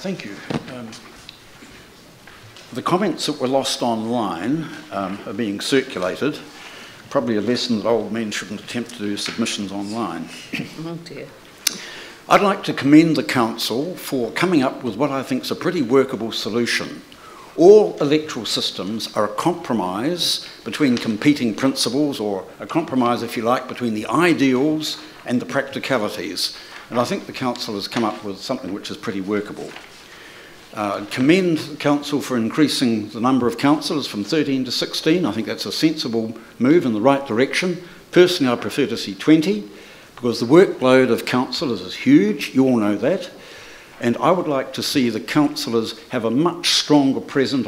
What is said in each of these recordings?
Thank you. The comments that were lost online are being circulated. Probably a lesson that old men shouldn't attempt to do submissions online. Oh dear. I'd like to commend the council for coming up with what I think is a pretty workable solution. All electoral systems are a compromise between competing principles, or a compromise, if you like, between the ideals and the practicalities. And I think the council has come up with something which is pretty workable. Commend the council for increasing the number of councillors from 13 to 16. I think that's a sensible move in the right direction. Personally, I prefer to see 20, because the workload of councillors is huge, you all know that. And I would like to see the councillors have a much stronger presence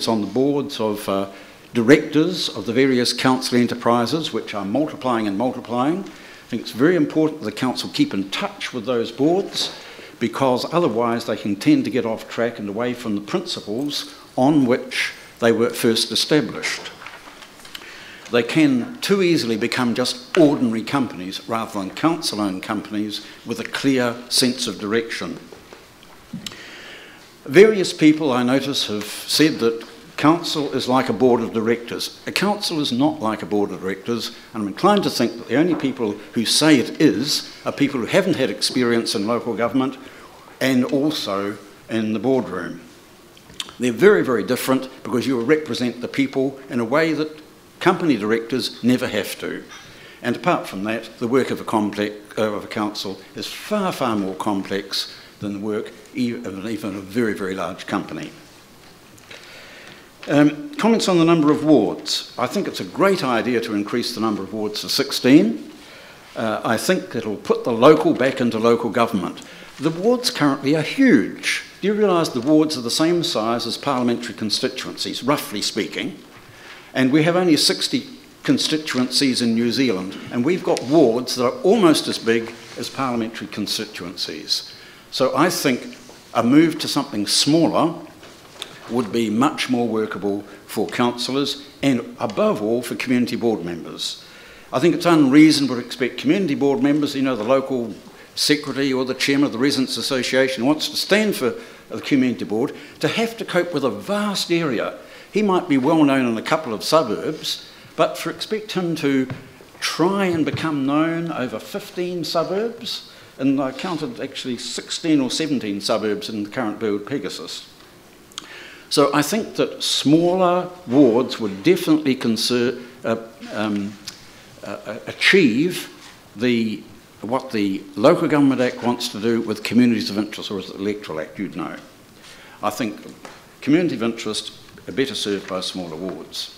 on the boards of directors of the various council enterprises, which are multiplying and multiplying. I think it's very important that the council keep in touch with those boards, because otherwise they can tend to get off track and away from the principles on which they were first established. They can too easily become just ordinary companies rather than council-owned companies with a clear sense of direction. Various people, I notice, have said that council is like a board of directors. A council is not like a board of directors, and I'm inclined to think that the only people who say it is are people who haven't had experience in local government and also in the boardroom. They're very, very different, because you represent the people in a way that company directors never have to. And apart from that, the work of a council is far, far more complex than the work of even a very, very large company. Comments on the number of wards. I think it's a great idea to increase the number of wards to 16. I think it'll put the local back into local government. The wards currently are huge. Do you realise the wards are the same size as parliamentary constituencies, roughly speaking? And we have only 60 constituencies in New Zealand, and we've got wards that are almost as big as parliamentary constituencies. So I think a move to something smaller would be much more workable for councillors and, above all, for community board members. I think it's unreasonable to expect community board members, you know, the local secretary or the chairman of the Residents' Association wants to stand for the community board, to have to cope with a vast area. He might be well known in a couple of suburbs, but to expect him to try and become known over 15 suburbs, and I counted actually 16 or 17 suburbs in the current build Pegasus. So I think that smaller wards would definitely achieve what the Local Government Act wants to do with communities of interest, or is it the Electoral Act, you'd know. I think community of interest are better served by smaller wards.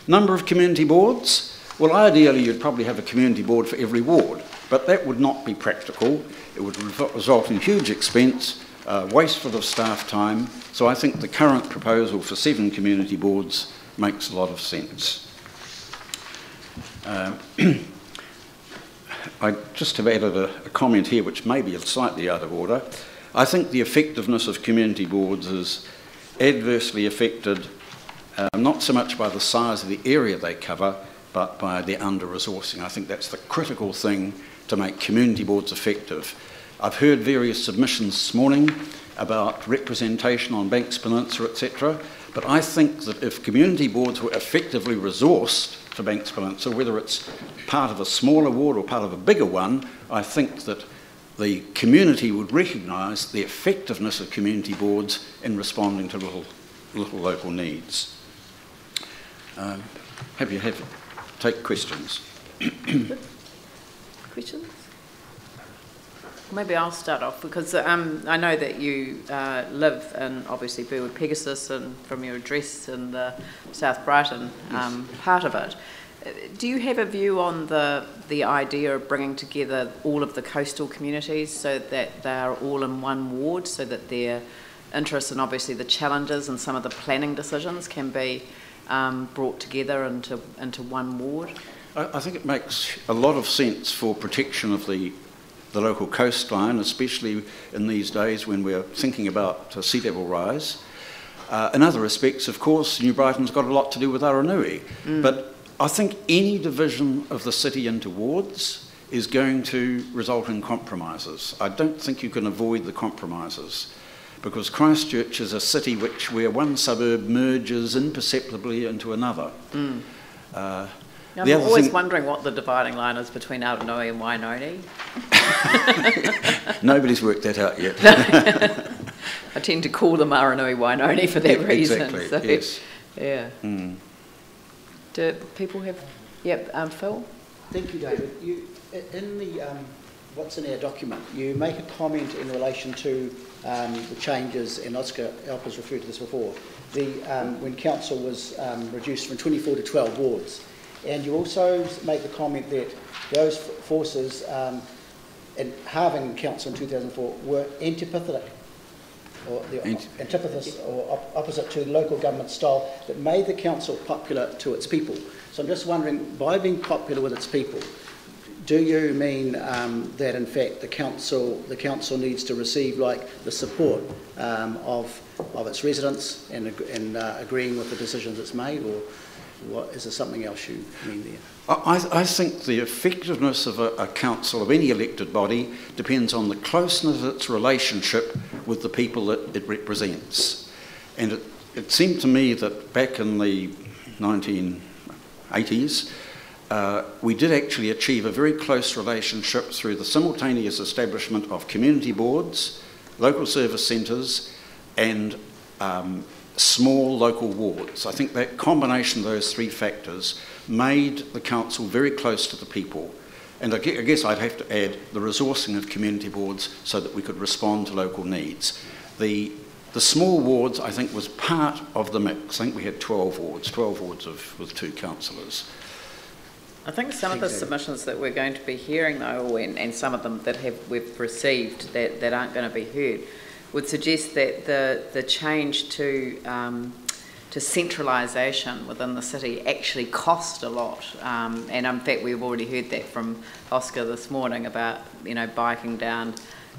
Number of community boards? Well, ideally you'd probably have a community board for every ward, but that would not be practical. It would result in huge expense, wasteful of staff time, so I think the current proposal for 7 community boards makes a lot of sense. I just have added a comment here which may be slightly out of order. I think the effectiveness of community boards is adversely affected not so much by the size of the area they cover, but by their under-resourcing. I think that's the critical thing to make community boards effective. I've heard various submissions this morning about representation on Banks Peninsula, etc., but I think that if community boards were effectively resourced for Banks Peninsula, whether it's part of a smaller ward or part of a bigger one, I think that the community would recognise the effectiveness of community boards in responding to little local needs. Take questions. Questions? Maybe I'll start off, because I know that you live in, obviously, Burwood Pegasus, and from your address in the South Brighton part of it. Do you have a view on the idea of bringing together all of the coastal communities so that they are all in one ward, so that their interests and obviously the challenges and some of the planning decisions can be brought together into one ward? I think it makes a lot of sense for protection of the local coastline, especially in these days when we're thinking about sea level rise. In other respects, of course, New Brighton's got a lot to do with Aranui, but I think any division of the city into wards is going to result in compromises. I don't think you can avoid the compromises. because Christchurch is a city where one suburb merges imperceptibly into another. I'm always wondering what the dividing line is between Aotearoa and Wainoni. Nobody's worked that out yet. I tend to call them Aranui Wainoni for that reason. Exactly, so, yes. Yeah. Do people have... Yep, Phil? Thank you, David. You, in the what's in our document, you make a comment in relation to the changes, and Oscar Alper's referred to this before, when council was reduced from 24 to 12 wards. And you also make the comment that those forces in halving council in 2004 were antipathetic, or antipathis, or opposite to local government style that made the council popular to its people. So I'm just wondering, by being popular with its people, do you mean that in fact the council needs to receive like the support of its residents and agreeing with the decisions it's made, or what, is there something else you mean there? I think the effectiveness of a council, of any elected body, depends on the closeness of its relationship with the people that it represents. And it seemed to me that back in the 1980s, we did actually achieve a very close relationship through the simultaneous establishment of community boards, local service centres, and small local wards. I think that combination of those three factors made the council very close to the people. And I guess I'd have to add the resourcing of community boards so that we could respond to local needs. The small wards, I think, was part of the mix. I think we had 12 wards with 2 councillors. I think some of the submissions that we're going to be hearing, though, and some of them that we've received that aren't going to be heard, would suggest that the change to centralisation within the city actually cost a lot. And in fact, we've already heard that from Oscar this morning about, biking down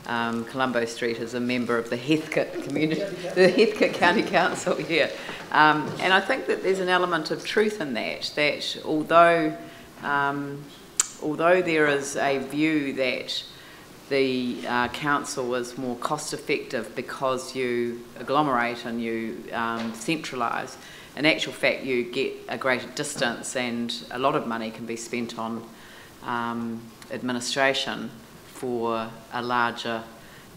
Colombo Street as a member of the Heathcote community, the Heathcote County Council here. And I think that there's an element of truth in that although there is a view that the council is more cost effective because you agglomerate and you centralise, in actual fact you get a greater distance and a lot of money can be spent on administration for a larger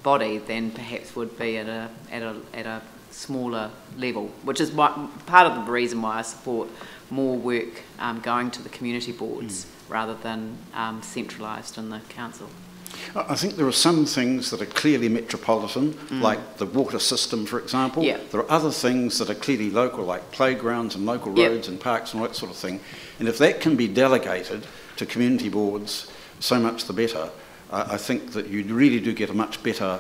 body than perhaps would be at a smaller level, which is part of the reason why I support more work going to the community boards rather than centralised in the council. I think there are some things that are clearly metropolitan, like the water system, for example. Yeah. There are other things that are clearly local, like playgrounds and local roads and parks and all that sort of thing. And if that can be delegated to community boards, so much the better. I think that you really do get a much better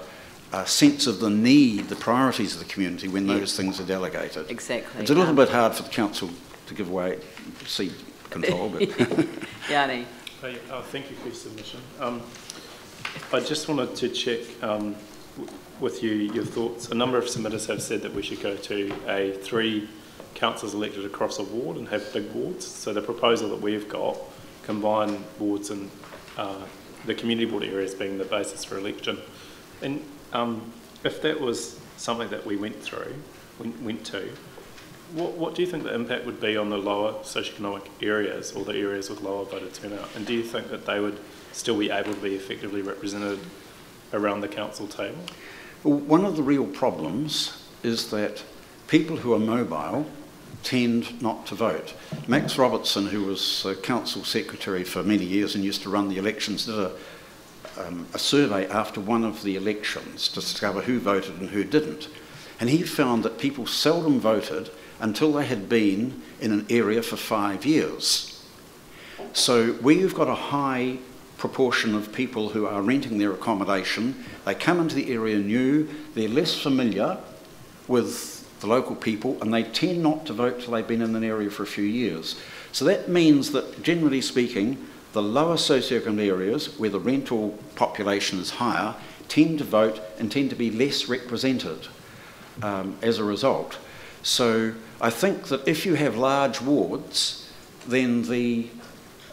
sense of the need, the priorities of the community when those things are delegated. Exactly. It's a little bit hard for the council to give away seat control, but... Yanni. Thank you for your submission. I just wanted to check with you your thoughts. A number of submitters have said that we should go to 3 councillors elected across a ward and have big wards. So the proposal that we've got, combine wards and the community board areas being the basis for election. And if that was something that we went to, what do you think the impact would be on the lower socioeconomic areas or the areas with lower voter turnout? And do you think that they would still be able to be effectively represented around the council table? Well, one of the real problems is that people who are mobile tend not to vote. Max Robertson, who was council secretary for many years and used to run the elections, did a survey after one of the elections to discover who voted and who didn't. And he found that people seldom voted until they had been in an area for 5 years. So where you've got a high proportion of people who are renting their accommodation, they come into the area new, they're less familiar with the local people, and they tend not to vote till they've been in an area for a few years. So that means that, generally speaking, the lower socioeconomic areas where the rental population is higher tend to vote and tend to be less represented as a result. So I think that if you have large wards, then the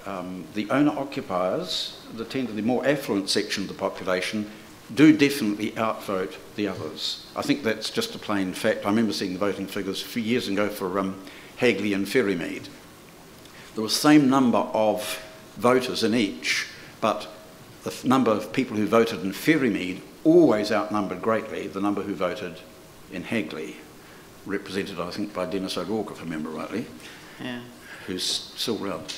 owner-occupiers, the more affluent section of the population, do definitely outvote the others. I think that's just a plain fact. I remember seeing the voting figures a few years ago for Hagley and Ferrymead. There was the same number of voters in each, but the number of people who voted in Ferrymead always outnumbered greatly the number who voted in Hagley, represented, I think, by Dennis O'Rourke, if I remember rightly, who's still around.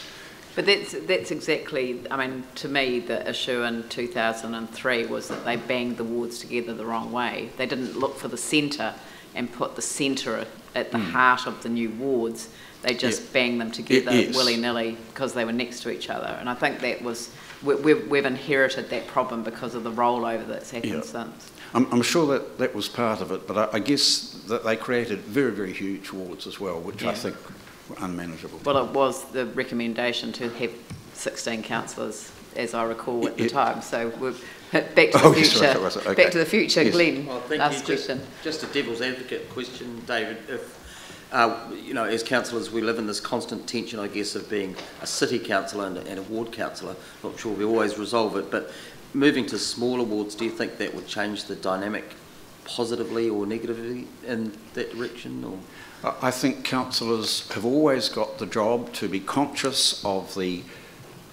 But that's exactly, I mean, to me, the issue in 2003 was that they banged the wards together the wrong way. They didn't look for the centre and put the centre at the heart of the new wards. They just banged them together willy-nilly because they were next to each other. And I think that was, we've inherited that problem because of the rollover that's happened since. I'm sure that was part of it, but I guess that they created very, very huge wards as well, which I think were unmanageable. Well, it was the recommendation to have 16 councillors, as I recall at the time. So we're back to the future. Back to the future, Glenn. Well, last question. Just a devil's advocate question, David. If you know, as councillors, we live in this constant tension, I guess, of being a city councillor and a ward councillor. Not sure we always resolve it, but moving to smaller wards, do you think that would change the dynamic positively or negatively in that direction? Or? I think councillors have always got the job to be conscious of the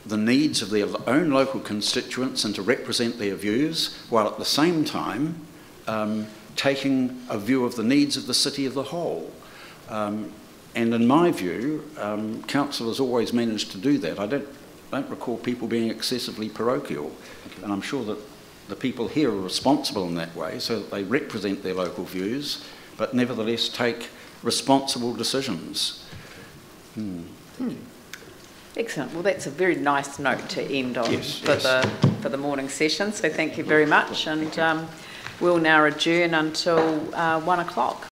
needs of their own local constituents and to represent their views, while at the same time taking a view of the needs of the city as a whole. And in my view, councillors always manage to do that. I don't recall people being excessively parochial, and I'm sure that the people here are responsible in that way, so that they represent their local views, but nevertheless take responsible decisions. Excellent. Well, that's a very nice note to end on for the morning session. So thank you very much, and we'll now adjourn until 1 o'clock.